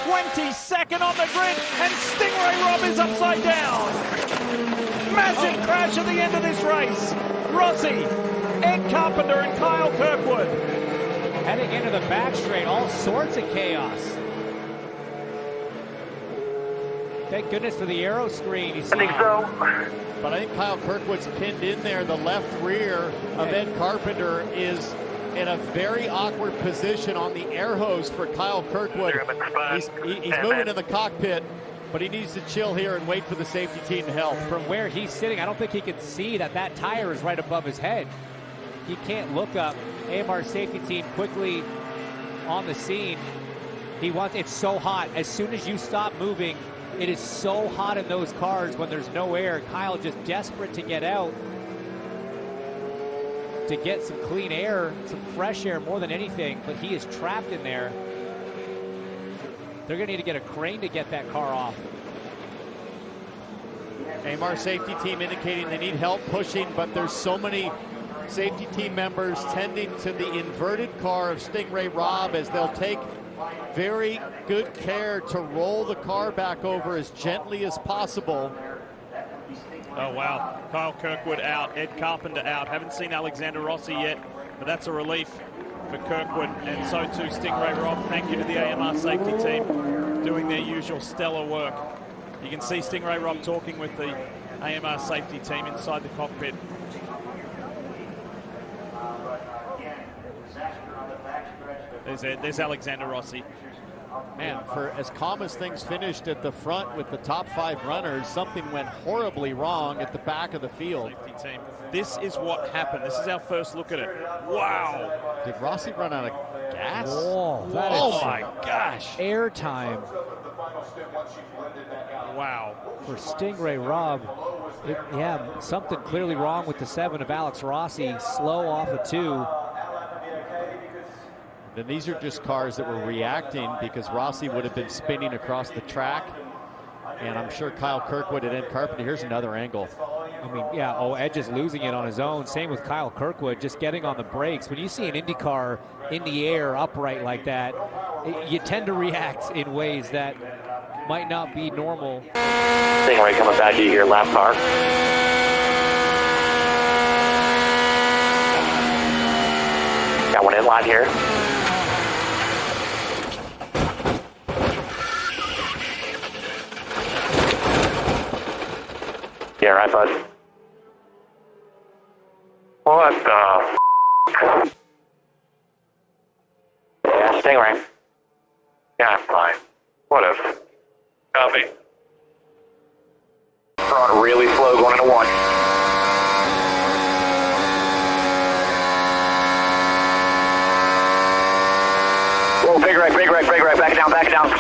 22nd on the grid, and Stingray Robb is upside down. Massive crash at the end of this race. Rossi, Ed Carpenter, and Kyle Kirkwood. Heading into the back straight, all sorts of chaos. Thank goodness for the aero screen. I think so. But I think Kyle Kirkwood's pinned in there. The left rear of Ed Carpenter is in a very awkward position on the air hose for Kyle Kirkwood. He's moving in the cockpit, but he needs to chill here and wait for the safety team to help. From where he's sitting, I don't think he can see that tire is right above his head. He can't look up. AMR safety team quickly on the scene. It's so hot. As soon as you stop moving, it is so hot in those cars when there's no air. Kyle just desperate to get out, to get some clean air, some fresh air more than anything, but he is trapped in there. They're going to need to get a crane to get that car off. AMR safety team indicating they need help pushing, but there's so many safety team members tending to the inverted car of Stingray Robb as they'll take very good care to roll the car back over as gently as possible. Oh, wow. Kyle Kirkwood out, Ed Carpenter out. Haven't seen Alexander Rossi yet, but that's a relief for Kirkwood, and so too Stingray Robb. Thank you to the AMR safety team doing their usual stellar work. You can see Stingray Robb talking with the AMR safety team inside the cockpit. There's Alexander Rossi. Man, for as calm as things finished at the front with the top 5 runners, something went horribly wrong at the back of the field. Safety team. This is what happened. This is our first look at it. Wow. Did Rossi run out of gas? Whoa, oh my gosh. Air time. Wow. For Stingray Robb. Yeah, something clearly wrong with the 7 of Alex Rossi. Slow off the 2. Then these are just cars that were reacting because Rossi would have been spinning across the track. And I'm sure Kyle Kirkwood and Ed Carpenter. Here's another angle. I mean, yeah, Ed is losing it on his own. Same with Kyle Kirkwood, just getting on the brakes. When you see an IndyCar in the air upright like that, you tend to react in ways that might not be normal. Stingray coming back to you here, lap car. Got one in line here. Yeah, right, bud. What the f***? Yeah, Stingray. Yeah, fine. Whatever. Copy. Front really slow going into 1. Whoa, big right, back it down.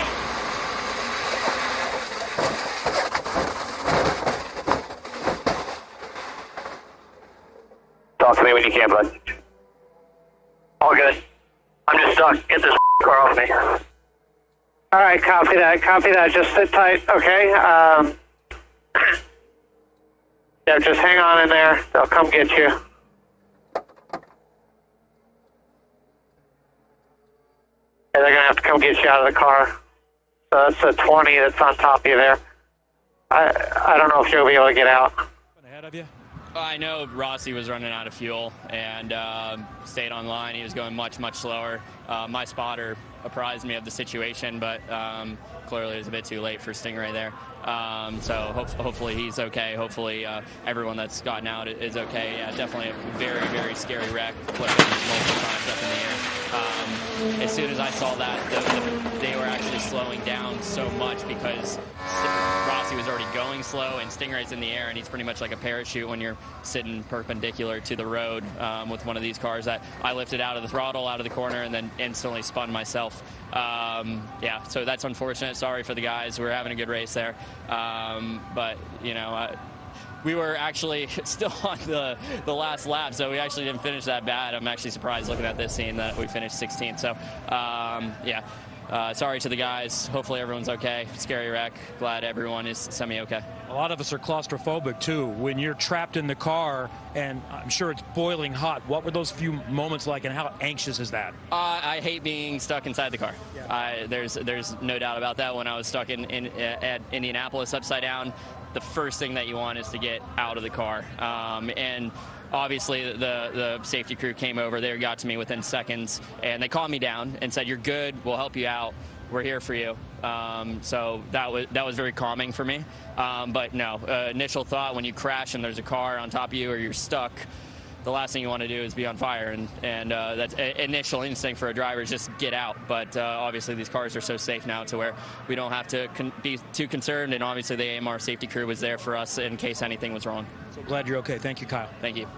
Talk to me when you can, bud. All good. I'm just stuck. Get this car off me. All right, copy that. Just sit tight, okay? Yeah, just hang on in there. They'll come get you. Yeah, they're going to have to come get you out of the car. So that's the 20 that's on top of you there. I don't know if you'll be able to get out. Ahead of you? I know Rossi was running out of fuel and stayed on line. He was going much slower. My spotter apprised me of the situation, but clearly it was a bit too late for Stingray there. So hopefully he's okay. Hopefully everyone that's gotten out is okay. Yeah, definitely a very scary wreck, flipping multiple times up in the air. As soon as I saw that, they were actually slowing down so much because Rossi was already going slow and Stingray's in the air, and he's pretty much like a parachute when you're sitting perpendicular to the road with one of these cars that I lifted out of the throttle, out of the corner, and then instantly spun myself. Yeah, so that's unfortunate. Sorry for the guys. We're having a good race there. But, you know, we were actually still on the last lap, so we actually didn't finish that bad. I'm actually surprised looking at this scene that we finished 16th. So, yeah, sorry to the guys. Hopefully everyone's okay. Scary wreck. Glad everyone is semi-okay. A lot of us are claustrophobic too. When you're trapped in the car and I'm sure it's boiling hot, what were those few moments like and how anxious is that? I hate being stuck inside the car. Yeah. There's no doubt about that. When I was stuck at Indianapolis upside down, the first thing that you want is to get out of the car. And obviously the safety crew came over. They got to me within seconds and they calmed me down and said, "You're good. We'll help you out. We're here for you." So that was very calming for me. But no, initial thought when you crash and there's a car on top of you or you're stuck, the last thing you want to do is be on fire. And that's initial instinct for a driver is just get out. But obviously these cars are so safe now to where we don't have to be too concerned. And obviously the AMR safety crew was there for us in case anything was wrong. So glad you're okay. Thank you, Kyle. Thank you.